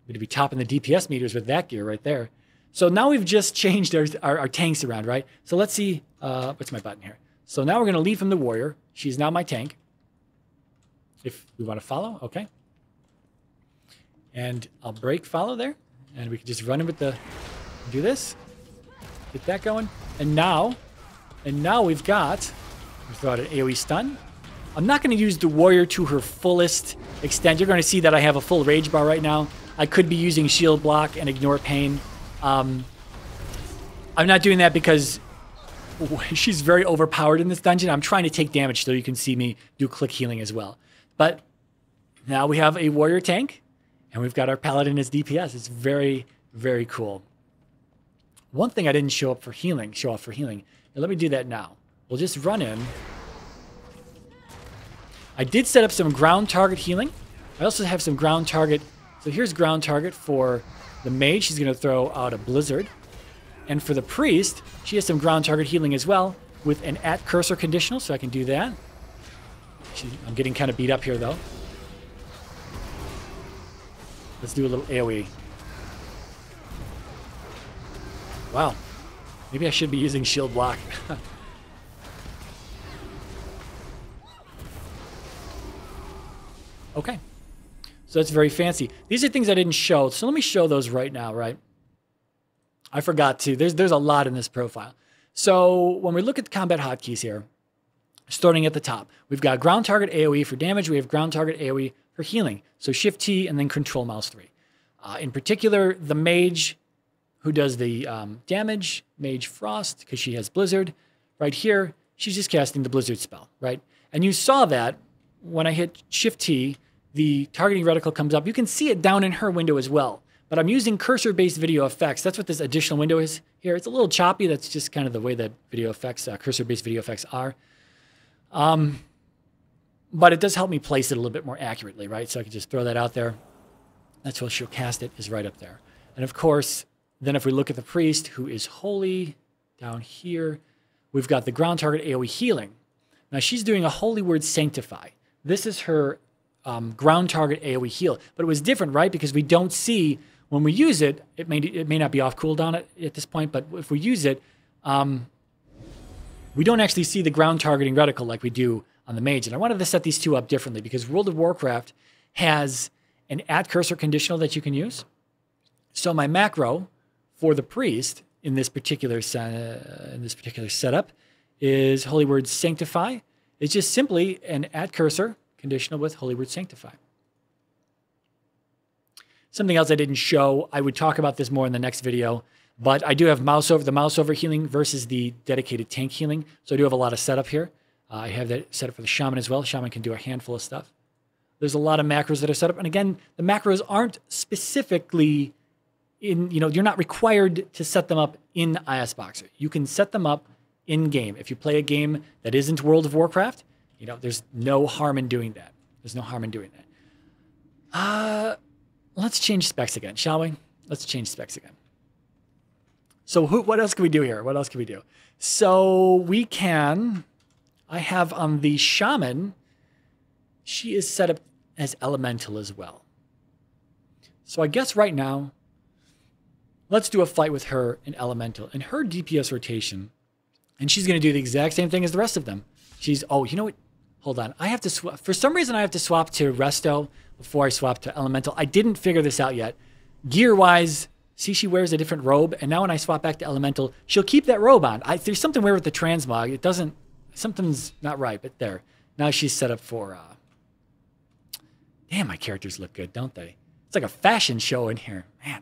Going to be topping the DPS meters with that gear right there. So now we've just changed our tanks around, right? So let's see. What's my button here? So now we're going to lead from the Warrior. She's now my tank. If we want to follow, okay. And I'll break follow there. And we can just run in with the, do this. Get that going. And now we've got, we throw out an AoE stun. I'm not going to use the Warrior to her fullest extent. You're going to see that I have a full rage bar right now. I could be using shield block and ignore pain. I'm not doing that because she's very overpowered in this dungeon. I'm trying to take damage so you can see me do click healing as well. But now we have a Warrior tank, and we've got our Paladin as DPS. It's very, very cool. One thing I didn't show off for healing. Now, let me do that now. We'll just run in. I did set up some ground target healing. I also have some ground target. So here's ground target for the mage. She's going to throw out a blizzard. And for the priest, she has some ground target healing as well with an at cursor conditional, so I can do that. I'm getting kind of beat up here, though. Let's do a little AoE. Wow. Maybe I should be using shield block. Okay. So that's very fancy. These are things I didn't show, so let me show those right now, right? I forgot to. There's a lot in this profile. So when we look at the combat hotkeys here, starting at the top, we've got ground target AoE for damage. We have ground target AoE for healing. So Shift T and then Control Mouse 3. In particular, the mage who does the damage, Mage Frost, because she has Blizzard. Right here, she's just casting the Blizzard spell, right? And you saw that when I hit Shift T, the targeting reticle comes up. You can see it down in her window as well. But I'm using cursor-based video effects. That's what this additional window is here. It's a little choppy. That's just kind of the way that video effects, cursor-based video effects are. But it does help me place it a little bit more accurately, right? So I can just throw that out there. That's what she'll cast it, is right up there. And of course, then if we look at the priest, who is holy, down here, we've got the ground target AoE healing. Now she's doing a holy word sanctify. This is her ground target AoE heal. But it was different, right? Because we don't see, when we use it, it may not be off cooldown at this point, but if we use it, we don't actually see the ground targeting reticle like we do on the mage. And I wanted to set these two up differently because World of Warcraft has an at cursor conditional that you can use. So my macro for the priest in this particular setup is Holy Word Sanctify. It's just simply an at cursor conditional with Holy Word Sanctify. Something else I didn't show, I would talk about this more in the next video, but I do have the mouse over healing versus the dedicated tank healing. So I do have a lot of setup here. I have that set up for the Shaman as well. Shaman can do a handful of stuff. There's a lot of macros that are set up. And again, the macros aren't specifically in, you're not required to set them up in Iceboxer. You can set them up in game. If you play a game that isn't World of Warcraft, there's no harm in doing that. There's no harm in doing that. Let's change specs again, shall we? Let's change specs again. So what else can we do here? What else can we do? So we can, I have on the Shaman, she is set up as Elemental as well. So I guess right now, let's do a fight with her in Elemental. And her DPS rotation, and she's going to do the exact same thing as the rest of them. Oh, you know what? Hold on. I have to swap. For some reason, I have to swap to Resto before I swap to Elemental. I didn't figure this out yet. Gear-wise, see, she wears a different robe. And now when I swap back to Elemental, she'll keep that robe on. There's something weird with the transmog. It doesn't, something's not right, but there. Now she's set up for, damn, my characters look good, don't they? It's like a fashion show in here. Man.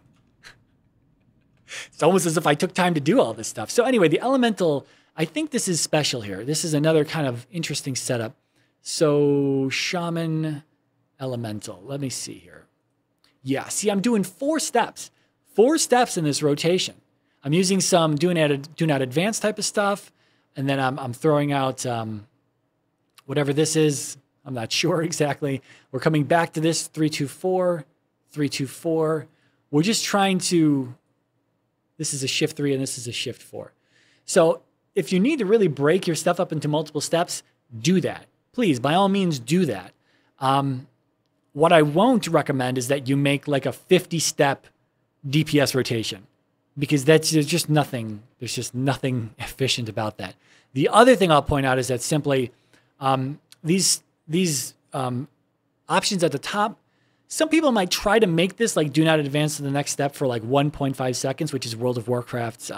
It's almost as if I took time to do all this stuff. So anyway, the Elemental, I think this is special here. This is another kind of interesting setup. So Shaman, Elemental. Let me see here. Yeah, see, I'm doing 4 steps. 4 steps in this rotation. I'm using some do not advance type of stuff. And then I'm throwing out whatever this is. I'm not sure exactly. We're coming back to this 3-2-4, 3-2-4. We're just trying to, this is a shift 3 and this is a shift 4. So if you need to really break your stuff up into multiple steps, do that. Please, by all means, do that. What I won't recommend is that you make like a 50-step DPS rotation, because there's just nothing efficient about that. The other thing I'll point out is that simply these options at the top, some people might try to make this like do not advance to the next step for like 1.5 seconds, which is World of Warcraft's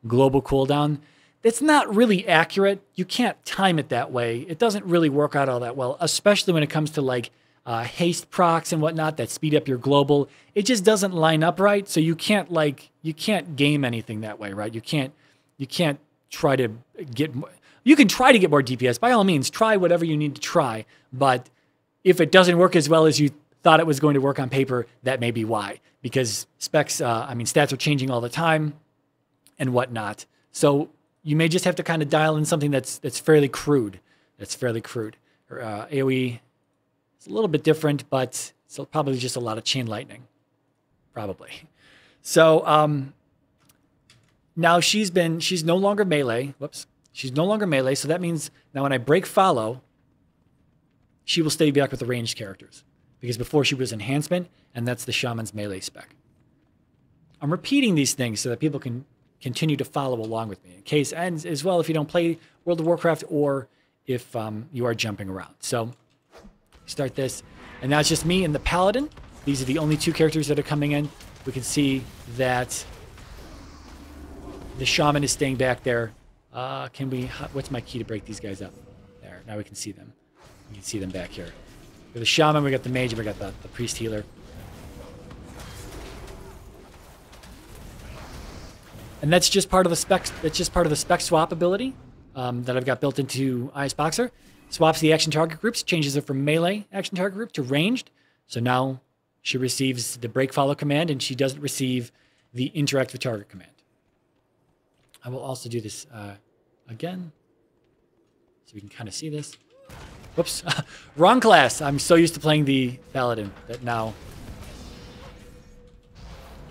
global cooldown. It's not really accurate. You can't time it that way. It doesn't really work out all that well, especially when it comes to like haste procs and whatnot that speed up your global. It just doesn't line up right. So you can't game anything that way, right? You can't try to get more. You can try to get more DPS. By all means, try whatever you need to try. But if it doesn't work as well as you thought it was going to work on paper, that may be why. Because specs, stats are changing all the time and whatnot. So you may just have to kind of dial in something that's fairly crude. AoE is a little bit different, but it's probably just a lot of chain lightning. Probably. So now she's no longer melee. Whoops. She's no longer melee, so that means now when I break follow, she will stay back with the ranged characters. Because before she was enhancement, and that's the Shaman's melee spec. I'm repeating these things so that people can continue to follow along with me in case, and as well if you don't play World of Warcraft or if you are jumping around. So start this, and now it's just me and the Paladin. These are the only 2 characters that are coming in. We can see that the Shaman is staying back there. What's my key to break these guys up? There, now we can see them. You can see them back here. We got the Shaman, we got the Mage, and we got the Priest Healer. And that's just part of the specs. That's just part of the spec swap ability that I've got built into Iceboxer. Swaps the action target groups, changes it from melee action target group to ranged. So now she receives the break follow command, and she doesn't receive the interact with target command. I will also do this again, so we can kind of see this. Whoops, wrong class. I'm so used to playing the Paladin that now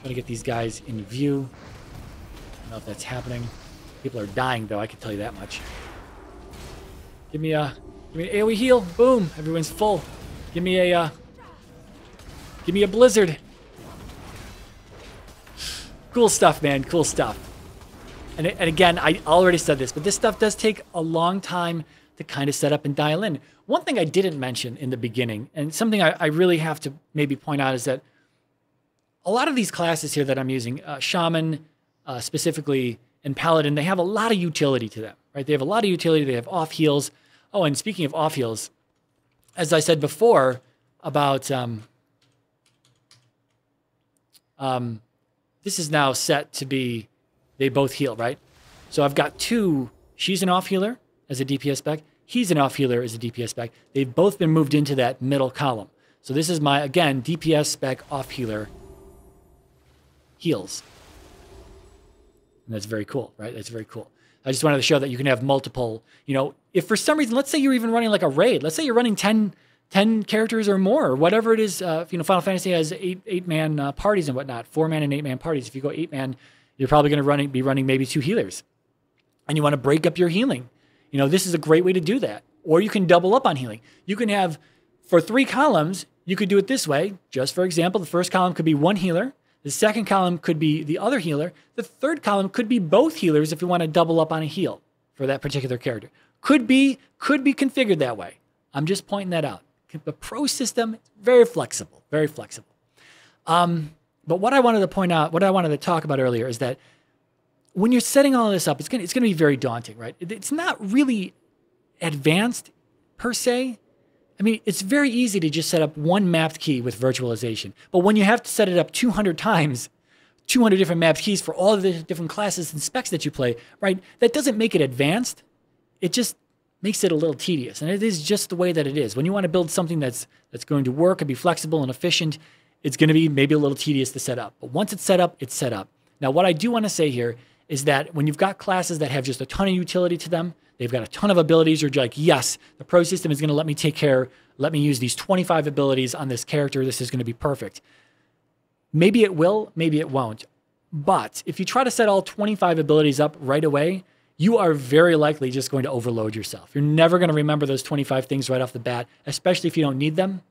trying to get these guys in view. I don't know if that's happening. People are dying, though. I can tell you that much. Give me an AoE heal. Boom. Everyone's full. Give me a blizzard. Cool stuff, man. Cool stuff. And again, I already said this, but this stuff does take a long time to kind of set up and dial in. One thing I didn't mention in the beginning, and something I really have to maybe point out, is that a lot of these classes here that I'm using, Shaman specifically, and Paladin, they have a lot of utility to them, right? They have a lot of utility. They have off heals. Oh, and speaking of off heals, as I said before about this is now set to be they both heal, right? So I've got 2. She's an off healer as a DPS spec. He's an off healer as a DPS spec. They've both been moved into that middle column. So this is my, again, DPS spec off healer heals. And that's very cool, right? That's very cool. I just wanted to show that you can have multiple, you know, if for some reason, let's say you're even running like a raid. Let's say you're running 10 characters or more, or whatever it is. You know, Final Fantasy has eight-man parties and whatnot, 4-man and 8-man parties. If you go 8-man, you're probably going to be running maybe 2 healers. And you want to break up your healing. You know, this is a great way to do that. Or you can double up on healing. You can have, for 3 columns, you could do it this way. Just for example, the first column could be 1 healer. The second column could be the other healer. The third column could be both healers if you want to double up on a heal for that particular character. Could be configured that way. I'm just pointing that out. The pro system is very flexible, very flexible. But what I wanted to point out, what I wanted to talk about earlier is that when you're setting all this up, it's going to be very daunting, right? It's not really advanced per se. I mean, it's very easy to just set up one mapped key with virtualization. But when you have to set it up 200 times, 200 different mapped keys for all of the different classes and specs that you play, right? That doesn't make it advanced. It just makes it a little tedious. And it is just the way that it is. When you want to build something that's going to work and be flexible and efficient, it's going to be maybe a little tedious to set up. But once it's set up, it's set up. Now, what I do want to say here is that when you've got classes that have just a ton of utility to them, they've got a ton of abilities, you're like, yes, the pro system is going to let me use these 25 abilities on this character. This is going to be perfect. Maybe it will, maybe it won't. But if you try to set all 25 abilities up right away, you are very likely just going to overload yourself. You're never going to remember those 25 things right off the bat, especially if you don't need them,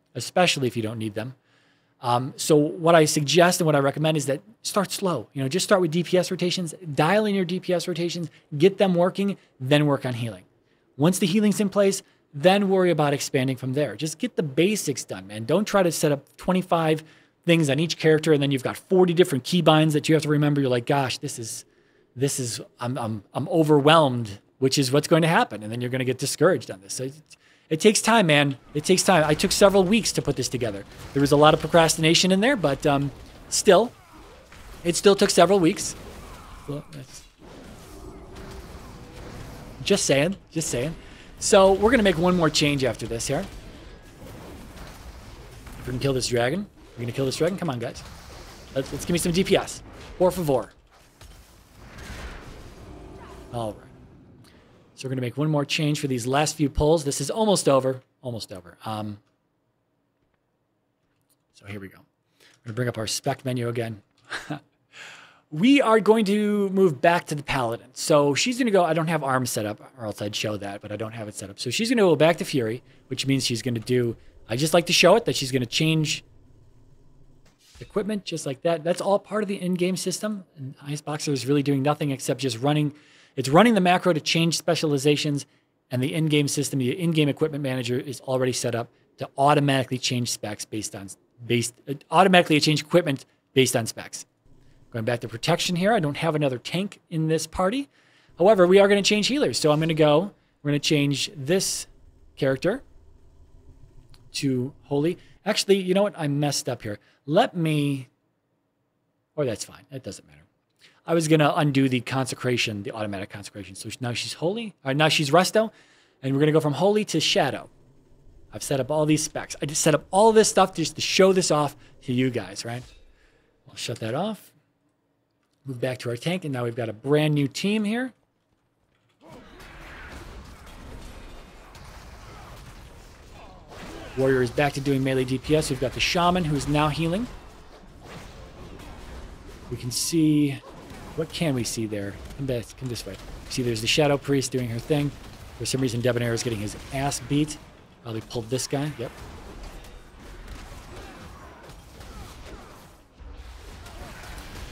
So what I suggest and what I recommend is that start slow. You know, just start with DPS rotations, dial in your DPS rotations, get them working, then work on healing. Once the healing's in place, then worry about expanding from there. Just get the basics done, man. Don't try to set up 25 things on each character and then you've got 40 different keybinds that you have to remember. You're like, gosh, I'm overwhelmed, which is what's going to happen. And then you're going to get discouraged on this. So it takes time, man. It takes time. I took several weeks to put this together. There was a lot of procrastination in there, but it still took several weeks. Well, just saying. So we're going to make one more change after this here. If we can kill this dragon. We're going to kill this dragon. Come on, guys. Let's give me some DPS. Por favor. All right. So we're going to make one more change for these last few pulls. This is almost over. Almost over. So here we go. We're going to bring up our spec menu again. We are going to move back to the Paladin. So she's going to go, I don't have arms set up, or else I'd show that, but I don't have it set up. So she's going to go back to Fury, which means she's going to do, I just like to show it, that she's going to change equipment just like that. That's all part of the in-game system. And Iceboxer is really doing nothing except just running. It's running the macro to change specializations, and the in-game system, the in-game equipment manager is already set up to automatically change specs automatically change equipment based on specs. Going back to protection here, I don't have another tank in this party. However, we are going to change healers. So we're going to change this character to Holy. Actually, you know what? I messed up here. That's fine. That doesn't matter. I was going to undo the consecration, the automatic consecration. So now she's Holy. All right, now she's Resto. And we're going to go from Holy to Shadow. I've set up all these specs. I just set up all of this stuff just to show this off to you guys, right? I'll shut that off. Move back to our tank, and now we've got a brand new team here. Warrior is back to doing melee DPS. We've got the Shaman, who's now healing. We can see... What can we see there? Come this way. See, there's the Shadow Priest doing her thing. For some reason, Debonair is getting his ass beat. Probably pulled this guy. Yep.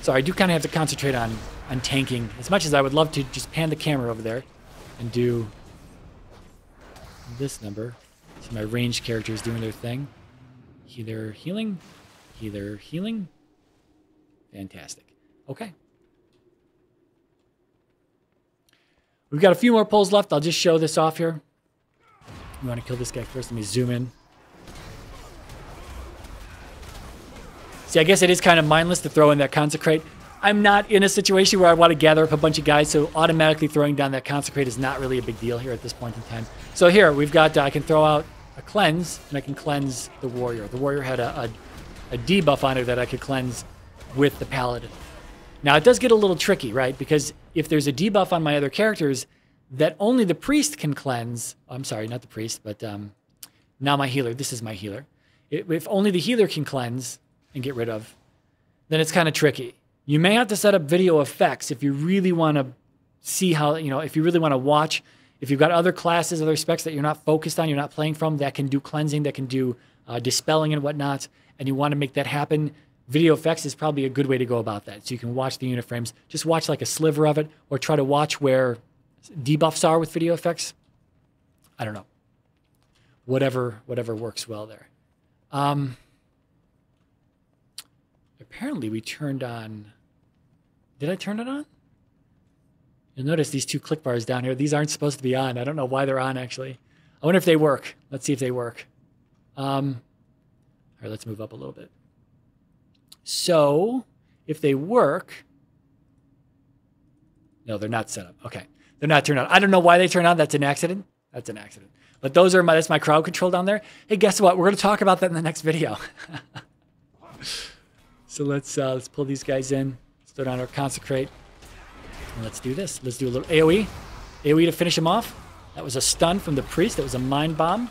So I do kind of have to concentrate on tanking. As much as I would love to just pan the camera over there and do this number. See my ranged characters doing their thing. Healer healing. Healer healing. Fantastic. Okay. We've got a few more pulls left. I'll just show this off here. You want to kill this guy first? Let me zoom in. See, I guess it is kind of mindless to throw in that Consecrate. I'm not in a situation where I want to gather up a bunch of guys, so automatically throwing down that Consecrate is not really a big deal here at this point in time. So here, we've got, I can throw out a Cleanse, and I can cleanse the Warrior. The Warrior had a debuff on it that I could cleanse with the Paladin. Now, it does get a little tricky, right? Because if there's a debuff on my other characters that only the Priest can cleanse, I'm sorry, not the Priest, but now my healer, this is my healer. If only the healer can cleanse and get rid of, then it's kind of tricky. You may have to set up video effects if you really want to see how, if you really want to watch, if you've got other classes, other specs that you're not focused on, you're not playing from, that can do cleansing, that can do dispelling and whatnot, and you want to make that happen, video effects is probably a good way to go about that. So you can watch the unit frames, just watch like a sliver of it, or try to watch where debuffs are with video effects. I don't know. Whatever works well there. Apparently we turned on... Did I turn it on? You'll notice these two click bars down here. These aren't supposed to be on. I don't know why they're on, actually. I wonder if they work. Let's see if they work. All right, let's move up a little bit. So, if they work... No, they're not set up. Okay. They're not turned on. I don't know why they turn on. That's an accident. That's an accident. But that's my crowd control down there. Hey, guess what? We're going to talk about that in the next video. So let's pull these guys in. Let's throw down our Consecrate. And let's do this. Let's do a little AoE. AoE to finish him off. That was a stun from the Priest. That was a Mind Bomb.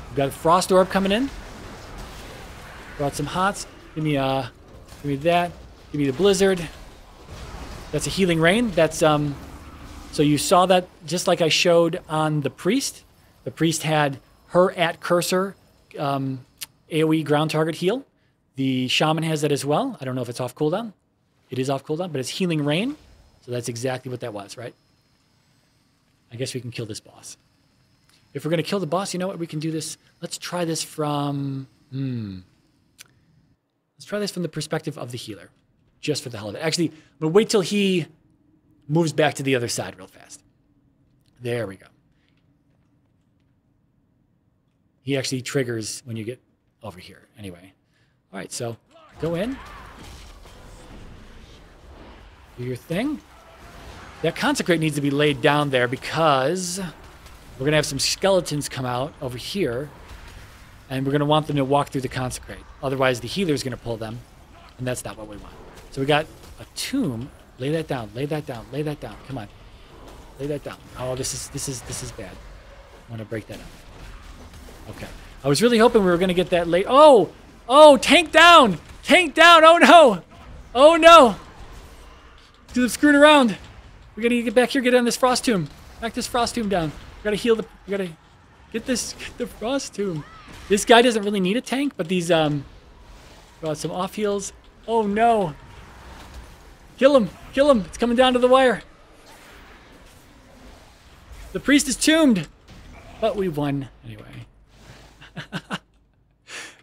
We've got a Frost Orb coming in. Brought some hots. Give me that. Give me the Blizzard. That's a Healing Rain. That's so you saw that just like I showed on the Priest. The Priest had her at cursor AoE ground target heal. The Shaman has that as well. I don't know if it's off cooldown. It is off cooldown, but it's Healing Rain. So that's exactly what that was, right? I guess we can kill this boss. If we're going to kill the boss, you know what? We can do this. Let's try this from... Let's try this from the perspective of the healer. Just for the hell of it. Actually, I'm going to wait till he moves back to the other side real fast. There we go. He actually triggers when you get over here. Anyway. All right, so go in. Do your thing. That Consecrate needs to be laid down there because we're going to have some skeletons come out over here. And we're going to want them to walk through the Consecrate. Otherwise, the healer's going to pull them. And that's not what we want. So we got a tomb. Lay that down. Lay that down. Lay that down. Come on. Lay that down. Oh, this is bad. I want to break that up. Okay. I was really hoping we were going to get that late. Oh! Oh, tank down! Tank down! Oh, no! Oh, no! Dude, I'm screwing around. We got to get back here, get on this Frost Tomb. Knock this Frost Tomb down. We got to heal the... We got to get the Frost Tomb. This guy doesn't really need a tank, but these, got some off heals. Oh, no! Kill him! Kill him! It's coming down to the wire. The Priest is tombed! But we won anyway.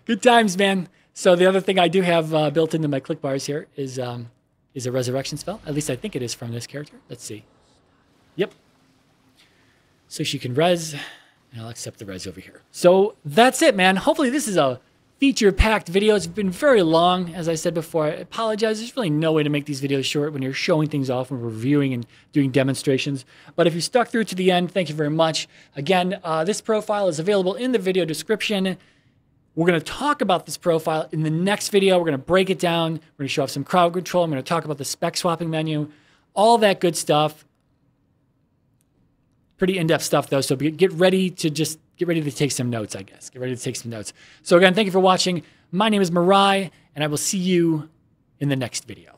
Good times, man. So the other thing I do have built into my click bars here is a resurrection spell. At least I think it is from this character. Let's see. Yep. So she can res, and I'll accept the res over here. So that's it, man. Hopefully this is a feature-packed video. It's been very long, as I said before. I apologize. There's really no way to make these videos short when you're showing things off, when we're reviewing and doing demonstrations. But if you stuck through to the end, thank you very much. Again, this profile is available in the video description. We're going to talk about this profile in the next video. We're going to break it down. We're going to show off some crowd control. I'm going to talk about the spec swapping menu, all that good stuff. Pretty in-depth stuff, though, so get ready to take some notes, I guess. Get ready to take some notes. So again, thank you for watching. My name is Mirai, and I will see you in the next video.